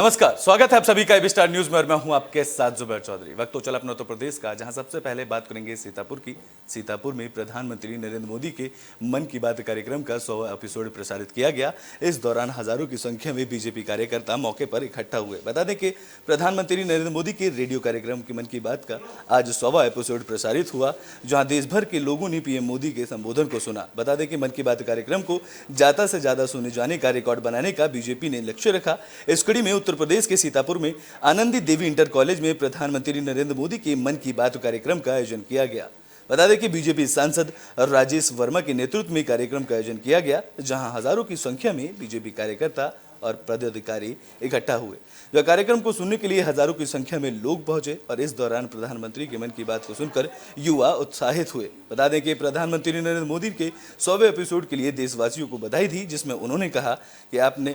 नमस्कार, स्वागत है आप सभी का स्टार न्यूज में और मैं हूं आपके साथ जुबैर चौधरी। वक्त तो चला अपने उत्तर प्रदेश का, जहां सबसे पहले बात करेंगे सीतापुर की। सीतापुर में प्रधानमंत्री नरेंद्र मोदी के मन की बात कार्यक्रम का 100वां एपिसोड प्रसारित किया गया। इस दौरान हजारों की संख्या में बीजेपी कार्यकर्ता मौके पर इकट्ठा हुए। बता दें कि प्रधानमंत्री नरेंद्र मोदी के रेडियो कार्यक्रम की मन की बात का आज 100वां एपिसोड प्रसारित हुआ, जहां देश भर के लोगों ने पीएम मोदी के संबोधन को सुना। बता दें कि मन की बात कार्यक्रम को ज्यादा से ज्यादा सुने जाने का रिकॉर्ड बनाने का बीजेपी ने लक्ष्य रखा। इस कड़ी में उत्तर प्रदेश के सीतापुर में आनंदी देवी इंटर कॉलेज में प्रधानमंत्री नरेंद्र मोदी के मन की बात कार्यक्रम का आयोजन किया गया। बता दें कि बीजेपी सांसद राजेश वर्मा के नेतृत्व में कार्यक्रम का आयोजन किया गया, जहां हजारों की संख्या में बीजेपी कार्यकर्ता और पदाधिकारी इकट्ठा हुए। जो कार्यक्रम को सुनने के लिए हजारों की संख्या में लोग पहुंचे और इस दौरान प्रधानमंत्री के मन की बात को सुनकर युवा उत्साहित हुए। बता दें कि प्रधानमंत्री नरेंद्र मोदी के 100वें एपिसोड के लिए देशवासियों को बधाई दी, जिसमें उन्होंने कहा कि आपने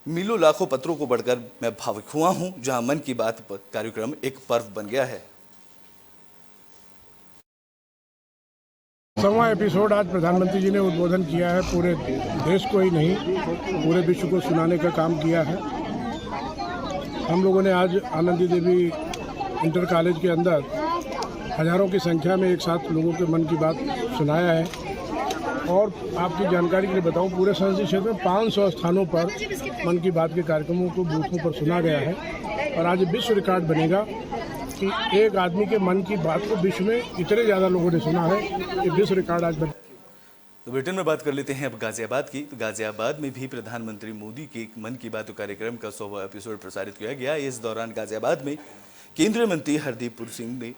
मीलों लाखों पत्रों को बढ़कर मैं भावुक हुआ हूं, जहां मन की बात कार्यक्रम एक पर्व बन गया है। 100वां एपिसोड आज प्रधानमंत्री जी ने उद्बोधन किया है। पूरे देश को ही नहीं, पूरे विश्व को सुनाने का काम किया है। हम लोगों ने आज आनंदी देवी इंटर कॉलेज के अंदर हजारों की संख्या में एक साथ लोगों के मन की बात सुनाया है। और आपकी जानकारी के लिए बताऊं, पूरे संसदीय क्षेत्र में 500 स्थानों पर मन की बात के कार्यक्रमों को बूथों पर सुना गया है। और आज विश्व रिकॉर्ड बनेगा कि एक आदमी के मन की बात को विश्व में इतने ज़्यादा लोगों ने सुना है कि विश्व रिकॉर्ड आज बने। तो ब्रिटेन में बात कर लेते हैं अब गाजियाबाद की। तो गाजियाबाद में भी प्रधानमंत्री मोदी के मन की बात कार्यक्रम का 100वां एपिसोड प्रसारित किया गया। इस दौरान गाजियाबाद में केंद्रीय मंत्री हरदीप सिंह ने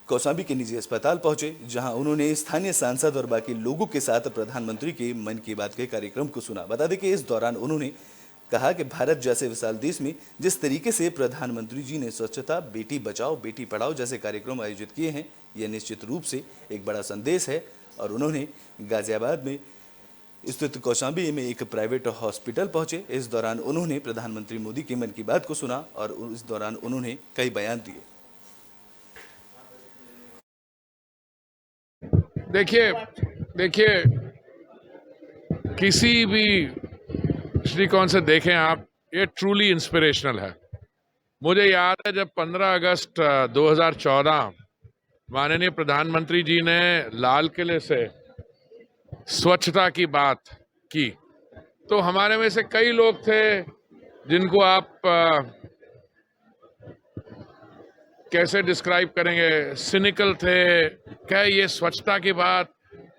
कौशांबी के निजी अस्पताल पहुंचे, जहां उन्होंने स्थानीय सांसद और बाकी लोगों के साथ प्रधानमंत्री के मन की बात के कार्यक्रम को सुना। बता दें कि इस दौरान उन्होंने कहा कि भारत जैसे विशाल देश में जिस तरीके से प्रधानमंत्री जी ने स्वच्छता, बेटी बचाओ बेटी पढ़ाओ जैसे कार्यक्रम आयोजित किए हैं, यह निश्चित रूप से एक बड़ा संदेश है। और उन्होंने गाजियाबाद में स्थित कौशांबी में एक प्राइवेट हॉस्पिटल पहुंचे। इस दौरान उन्होंने प्रधानमंत्री मोदी के मन की बात को सुना और इस दौरान उन्होंने कई बयान दिए। देखिए किसी भी दृष्टिकोण से देखें आप, ये ट्रूली इंस्पिरेशनल है। मुझे याद है जब 15 अगस्त 2014 माननीय प्रधानमंत्री जी ने लाल किले से स्वच्छता की बात की, तो हमारे में से कई लोग थे जिनको आप कैसे डिस्क्राइब करेंगे, सिनिकल थे। क्या ये स्वच्छता की बात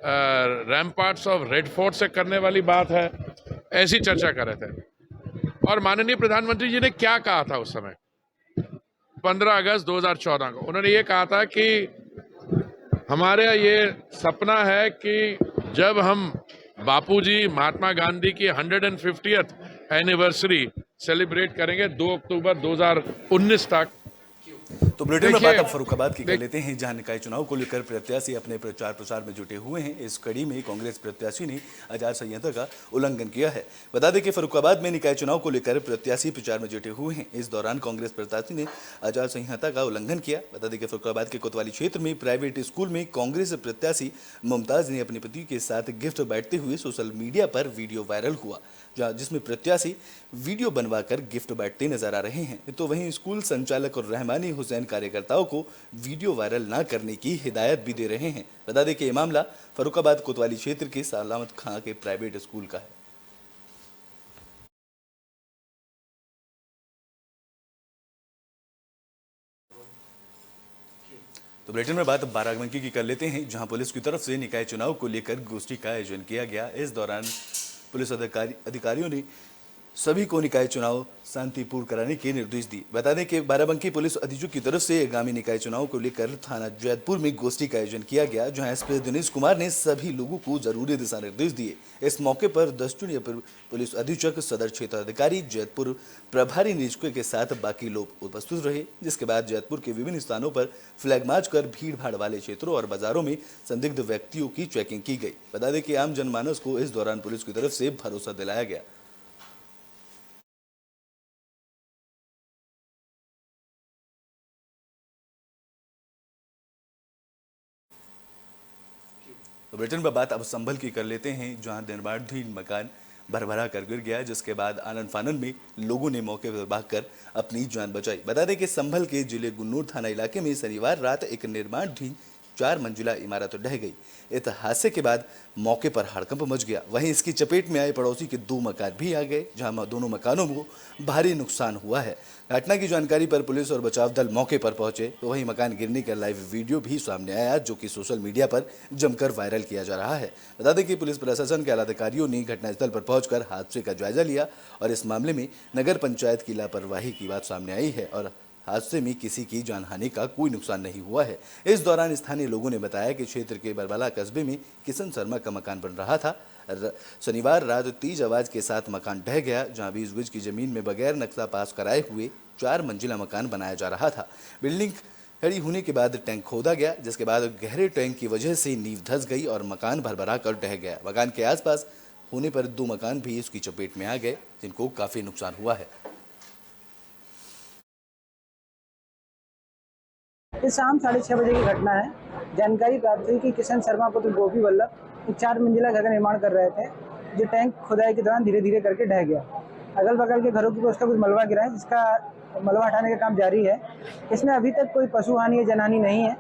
रैम्पार्ट्स ऑफ रेड फोर्ट से करने वाली बात है? ऐसी चर्चा कर रहे थे। और माननीय प्रधानमंत्री जी ने क्या कहा था उस समय 15 अगस्त 2014 को? उन्होंने ये कहा था कि हमारे ये सपना है कि जब हम बापूजी महात्मा गांधी की 150th एनिवर्सरी सेलिब्रेट करेंगे 2 अक्टूबर 2019 तक। तो बुलेटिन में बात अब फर्रुखाबाद की कर लेते हैं, जहां निकाय चुनाव को लेकर प्रत्याशी अपने प्रचार प्रसार में जुटे हुए हैं। इस कड़ी में कांग्रेस प्रत्याशी ने आचार संहिता का उल्लंघन किया है। बता दें कि फर्रुखाबाद में निकाय चुनाव को लेकर प्रत्याशी प्रचार में जुटे हुए हैं। इस दौरान कांग्रेस प्रत्याशी ने आचार संहिता का उल्लंघन किया। बता दें कि फर्रुखाबाद के कोतवाली क्षेत्र में प्राइवेट स्कूल में कांग्रेस प्रत्याशी मुमताज ने अपने पति के साथ गिफ्ट बांटते हुए सोशल मीडिया पर वीडियो वायरल हुआ, जिसमें प्रत्याशी वीडियो बनवाकर गिफ्ट बांटते नजर आ रहे हैं। तो वहीं स्कूल संचालक और रहमानी हुसैन कार्यकर्ताओं को वीडियो वायरल न करने की हिदायत भी दे रहे हैं। बता दें कि यह मामला फर्रुखाबाद कोतवाली क्षेत्र के सलामत खां के प्राइवेट स्कूल का है। तो बुलेटिन में बात बाराबंकी की कर लेते हैं, जहां पुलिस की तरफ से निकाय चुनाव को लेकर गोष्ठी का आयोजन किया गया। इस दौरान पुलिस अधिकारियों ने सभी को निकाय चुनाव शांतिपूर्ण कराने के निर्देश दिए। बता दें कि बाराबंकी पुलिस अधीक्षक की तरफ से आगामी निकाय चुनाव को लेकर थाना जैतपुर में गोष्ठी का आयोजन किया गया, जहां एसपी दिनेश कुमार ने सभी लोगों को जरूरी दिशा निर्देश दिए। इस मौके पर 10 जूनियर पुलिस अधीक्षक, सदर क्षेत्र अधिकारी, जैतपुर प्रभारी निरीक्षकों के साथ बाकी लोग उपस्थित रहे, जिसके बाद जैतपुर के विभिन्न स्थानों पर फ्लैग मार्च कर भीड़ भाड़ वाले क्षेत्रों और बाजारों में संदिग्ध व्यक्तियों की चेकिंग की गई। बता दें कि आम जनमानस को इस दौरान पुलिस की तरफ से भरोसा दिलाया गया। तो ब्रिटेन में बात अब संभल की कर लेते हैं, जहां निर्माणाधीन मकान भरभरा कर गिर गया, जिसके बाद आनन फानन में लोगों ने मौके पर भागकर अपनी जान बचाई। बता दें कि संभल के जिले गुन्नूर थाना इलाके में शनिवार रात एक निर्माणाधीन 4 मंजिला इमारत ढह गई। इस हादसे के बाद मौके पर हड़कंप मच गया। वहीं इसकी चपेट में आए पड़ोसी के 2 मकान भी आ गए, जहां दोनों मकानों को भारी नुकसान हुआ है। घटना की जानकारी पर पुलिस और बचाव दल मौके पर पहुंचे तो वहीं मकान गिरने का लाइव वीडियो भी सामने आया, जो कि सोशल मीडिया पर जमकर वायरल किया जा रहा है। बता दें कि पुलिस प्रशासन के आला अधिकारियों ने घटनास्थल पर पहुंचकर हादसे का जायजा लिया और इस मामले में नगर पंचायत की लापरवाही की बात सामने आई है और हादसे में किसी की जानहानि का कोई नुकसान नहीं हुआ है। इस दौरान स्थानीय लोगों ने बताया कि क्षेत्र के बरबला कस्बे में किशन शर्मा का मकान बन रहा था। शनिवार रात तेज आवाज के साथ मकान ढह गया, जहां 20 गज की जमीन में बगैर नक्शा पास कराए हुए 4 मंजिला मकान बनाया जा रहा था। बिल्डिंग खड़ी होने के बाद टैंक खोदा गया, जिसके बाद गहरे टैंक की वजह से नींव धंस गई और मकान भरभरा कर ढह गया। मकान के आसपास होने पर 2 मकान भी इसकी चपेट में आ गए, जिनको काफी नुकसान हुआ है। इस शाम 6:30 बजे की घटना है। जानकारी प्राप्त हुई कि किशन शर्मा पुत्र गोपी वल्लभ एक 4 मंजिला घर का निर्माण कर रहे थे, जो टैंक खुदाई के दौरान धीरे धीरे करके ढह गया। अगल बगल के घरों के उसका कुछ मलबा गिरा है, जिसका मलबा हटाने का काम जारी है। इसमें अभी तक कोई पशु हानि या जनहानि नहीं है।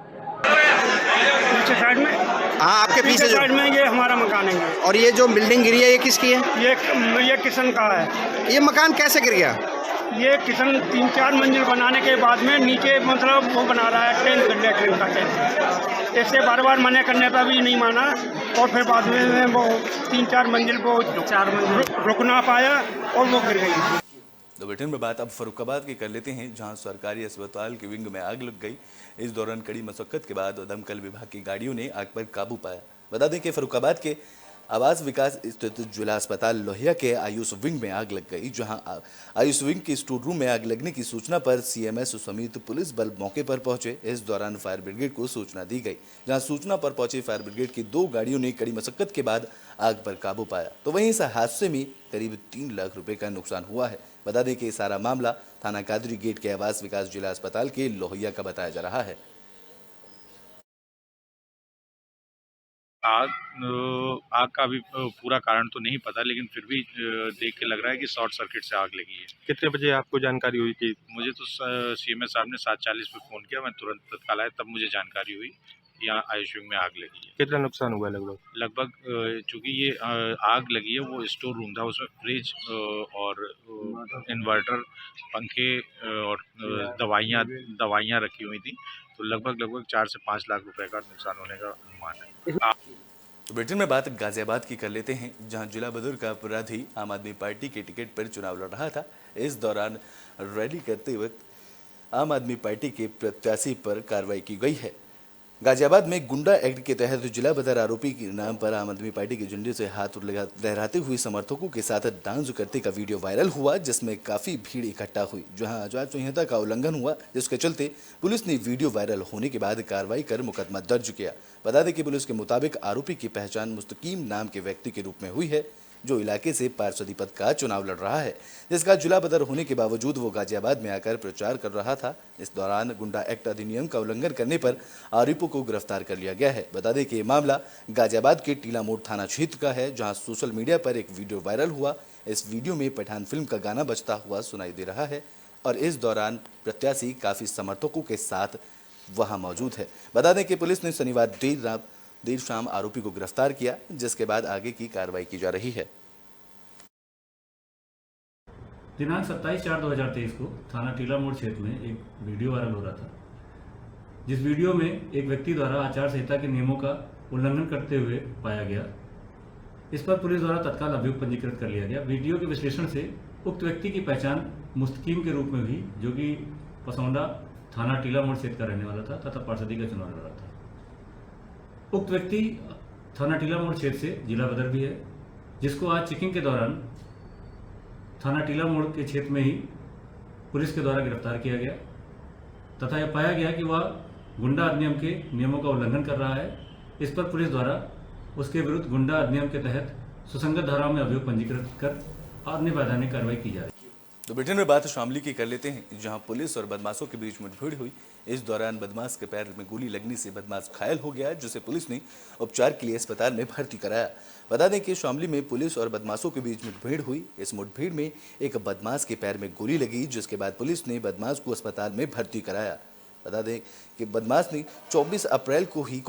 पीछे साइड में, हाँ आपके पीछे साइड में ये हमारा मकान है। और ये जो बिल्डिंग गिरी है ये किसकी है? ये किशन का है। ये मकान कैसे गिर गया? ये किशन 3-4 मंजिल बनाने के बाद में नीचे मतलब वो बना रहा है टैंक, लेटरिन का टैंक। इससे बार बार मना करने पर भी नहीं माना और फिर बाद में वो 3-4 मंजिल को 4 मंजिल रुक ना पाया और वो गिर गई। तो बुलेटिन में बात अब फर्रुखाबाद की कर लेते हैं, जहां सरकारी अस्पताल के विंग में आग लग गई। इस दौरान कड़ी मशक्कत के बाद दमकल विभाग की गाड़ियों ने आग पर काबू पाया। बता दें कि फर्रुखाबाद के आवास विकास स्थित जिला अस्पताल लोहिया के आयुष विंग में आग लग गई, जहां आयुष विंग के स्टोर रूम में आग लगने की सूचना पर सीएमएस समेत पुलिस बल मौके पर पहुंचे। इस दौरान फायर ब्रिगेड को सूचना दी गई, जहां सूचना पर पहुंची फायर ब्रिगेड की 2 गाड़ियों ने कड़ी मशक्कत के बाद आग पर काबू पाया। तो वहीं इस हादसे में करीब 3 लाख रुपए का नुकसान हुआ है। बता दें कि सारा मामला थाना कादरी गेट के आवास विकास जिला अस्पताल के लोहिया का बताया जा रहा है। आग का अभी पूरा कारण तो नहीं पता, लेकिन फिर भी देख के लग रहा है कि शॉर्ट सर्किट से आग लगी है। कितने बजे आपको जानकारी हुई कि? मुझे तो सीएमएस साहब ने 7:40 पे फ़ोन किया, मैं तुरंत तत्काल आया, तब मुझे जानकारी हुई यहाँ आयुष विंग में आग लगी है। कितना नुकसान हुआ लगभग चूँकि ये आग लगी है, वो स्टोर रूम था, उसमें फ्रिज और इन्वर्टर, पंखे और दवाइयाँ रखी हुई थी, तो लगभग 4 से 5 लाख रुपए का नुकसान होने का अनुमान है। तो ब्रिटेन में बात गाजियाबाद की कर लेते हैं, जहां जिला बदर का अपराधी आम आदमी पार्टी के टिकट पर चुनाव लड़ रहा था। इस दौरान रैली करते वक्त आम आदमी पार्टी के प्रत्याशी पर कार्रवाई की गई है। गाजियाबाद में गुंडा एक्ट के तहत जिला बदर आरोपी के नाम पर आम आदमी पार्टी के झंडे से हाथ लहराते हुए समर्थकों के साथ डांस करते का वीडियो वायरल हुआ, जिसमें काफी भीड़ इकट्ठा हुई, जहां आचार संहिता का उल्लंघन हुआ, जिसके चलते पुलिस ने वीडियो वायरल होने के बाद कार्रवाई कर मुकदमा दर्ज किया। बता दें कि पुलिस के मुताबिक आरोपी की पहचान मुस्तकीम नाम के व्यक्ति के रूप में हुई है, जो इलाके से पार्षदी पद का चुनाव लड़ रहा है, जिसका जिला बदर होने के बावजूद वो गाजियाबाद में आकर प्रचार कर रहा था। इस दौरान गुंडा एक्ट अधिनियम का उल्लंघन करने पर आरोपियों को गिरफ्तार कर लिया गया है। बता दें कि ये मामला गाजियाबाद के टीला मोड़ थाना क्षेत्र का है, जहां सोशल मीडिया पर एक वीडियो वायरल हुआ। इस वीडियो में पठान फिल्म का गाना बजता हुआ सुनाई दे रहा है और इस दौरान प्रत्याशी काफी समर्थकों के साथ वहां मौजूद है। बता दें कि पुलिस ने शनिवार देर शाम आरोपी को गिरफ्तार किया, जिसके बाद आगे की कार्रवाई की जा रही है। दिनांक 27/4/2023 को थाना टीला मोड़ क्षेत्र में एक वीडियो वायरल हो रहा था, जिस वीडियो में एक व्यक्ति द्वारा आचार संहिता के नियमों का उल्लंघन करते हुए पाया गया। इस पर पुलिस द्वारा तत्काल अभियोग पंजीकृत कर लिया गया। वीडियो के विश्लेषण से उक्त व्यक्ति की पहचान मुस्तकीम के रूप में हुई, जो कि पसौंडा थाना टीला मोड़ क्षेत्र का रहने वाला था तथा पार्षदी का चुनाव लड़ रहा था। उक्त व्यक्ति थाना टीला मोड़ क्षेत्र से जिला बदर भी है, जिसको आज चेकिंग के दौरान थाना टीला मोड़ के क्षेत्र में ही पुलिस के द्वारा गिरफ्तार किया गया तथा यह पाया गया कि वह गुंडा अधिनियम के नियमों का उल्लंघन कर रहा है। इस पर पुलिस द्वारा उसके विरुद्ध गुंडा अधिनियम के तहत सुसंगत धाराओं में अभियोग पंजीकृत कर अन्य वैधानिक कार्रवाई की जा रही है। तो ब्रिटेन में बात शामली की कर लेते हैं, जहां पुलिस और बदमाशों के बीच मुठभेड़ हुई। इस दौरान बदमाश के पैर में गोली लगने से बदमाश घायल हो गया, जिसे पुलिस ने उपचार के लिए अस्पताल में भर्ती कराया। बता दें कि शामली में पुलिस और बदमाशों के बीच मुठभेड़ हुई। इस मुठभेड़ में एक बदमाश के पैर में गोली लगी, जिसके बाद पुलिस ने बदमाश को अस्पताल में भर्ती कराया। बता दें कि बदमाश ने 24 अप्रैल को ही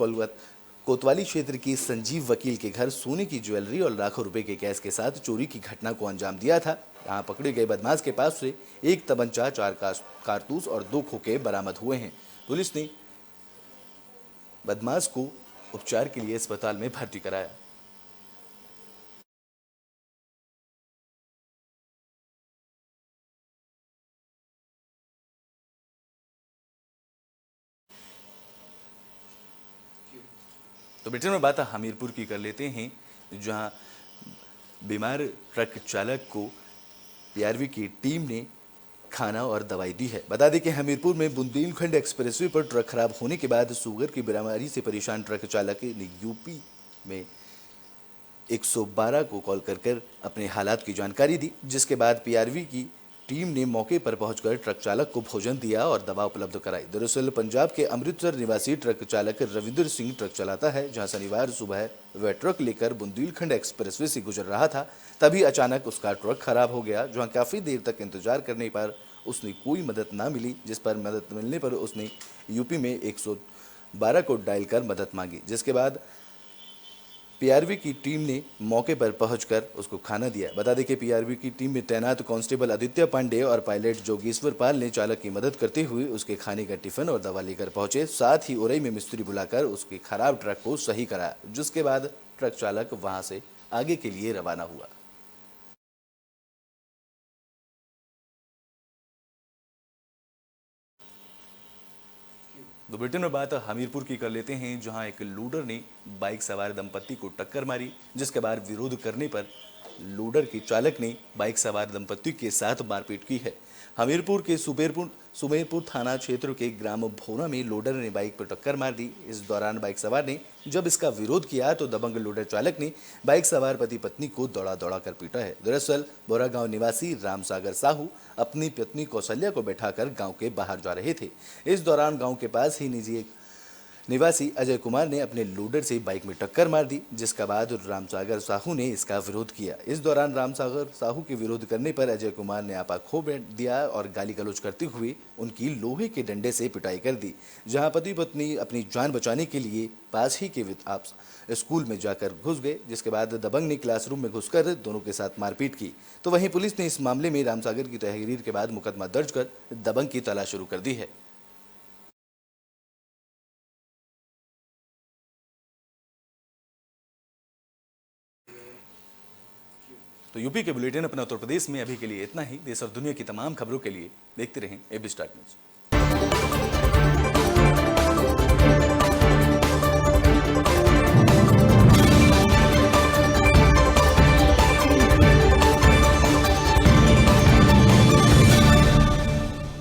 कोतवाली क्षेत्र की संजीव वकील के घर सोने की ज्वेलरी और लाखों रुपए के कैश के साथ चोरी की घटना को अंजाम दिया था। यहाँ पकड़े गए बदमाश के पास से एक तमंचा, 4 कारतूस और 2 खोखे बरामद हुए हैं। पुलिस ने बदमाश को उपचार के लिए अस्पताल में भर्ती कराया। तो ब्रिटेन में बात हमीरपुर की कर लेते हैं, जहां बीमार ट्रक चालक को पीआरवी की टीम ने खाना और दवाई दी है। बता दें कि हमीरपुर में बुंदेलखंड एक्सप्रेसवे पर ट्रक खराब होने के बाद शुगर की बीमारी से परेशान ट्रक चालक ने यूपी में 112 को कॉल कर अपने हालात की जानकारी दी, जिसके बाद पीआरवी की टीम ने मौके पर पहुंचकर ट्रक चालक को भोजन दिया और दवा उपलब्ध कराई। दरअसल पंजाब के अमृतसर निवासी ट्रक चालक रविंदर सिंह ट्रक चलाता है, जहां शनिवार सुबह वह ट्रक लेकर बुंदेलखंड एक्सप्रेसवे से गुजर रहा था। तभी अचानक उसका ट्रक खराब हो गया, जहां काफ़ी देर तक इंतजार करने पर उसने कोई मदद ना मिली, जिस पर मदद मिलने पर उसने यूपी में 112 को डायल कर मदद मांगी, जिसके बाद पीआरवी की टीम ने मौके पर पहुंचकर उसको खाना दिया। बता दें कि पीआरवी की टीम में तैनात कांस्टेबल आदित्य पांडे और पायलट जोगेश्वर पाल ने चालक की मदद करते हुए उसके खाने का टिफिन और दवा लेकर पहुंचे। साथ ही उरई में मिस्त्री बुलाकर उसके खराब ट्रक को सही कराया, जिसके बाद ट्रक चालक वहां से आगे के लिए रवाना हुआ। तो ब्रिटेन में बात हमीरपुर की कर लेते हैं, जहां एक लोडर ने बाइक सवार दंपत्ति को टक्कर मारी, जिसके बाद विरोध करने पर लोडर के चालक ने बाइक सवार दंपत्ति के साथ मारपीट की है। हमीरपुर के सुमेरपुर थाना क्षेत्र के ग्राम भोरा में लोडर ने बाइक पर टक्कर मार दी। इस दौरान बाइक सवार ने जब इसका विरोध किया तो दबंग लोडर चालक ने बाइक सवार पति पत्नी को दौड़ा कर पीटा है। दरअसल बोरा गांव निवासी रामसागर साहू अपनी पत्नी कौशल्या को बैठाकर गांव के बाहर जा रहे थे। इस दौरान गांव के पास ही निवासी अजय कुमार ने अपने लोडर से बाइक में टक्कर मार दी, जिसका बाद रामसागर साहू ने इसका विरोध किया। इस दौरान रामसागर साहू के विरोध करने पर अजय कुमार ने आपा खो दिया और गाली गलौज करते हुए उनकी लोहे के डंडे से पिटाई कर दी, जहां पति पत्नी अपनी जान बचाने के लिए पास ही के स्कूल में जाकर घुस गए, जिसके बाद दबंग ने क्लासरूम में घुसकर दोनों के साथ मारपीट की। तो वहीं पुलिस ने इस मामले में रामसागर की तहरीर के बाद मुकदमा दर्ज कर दबंग की तलाश शुरू कर दी है। तो यूपी के बुलेटिन अपने उत्तर प्रदेश में अभी के लिए इतना ही। देश और दुनिया की तमाम खबरों के लिए देखते रहें एबी स्टार न्यूज।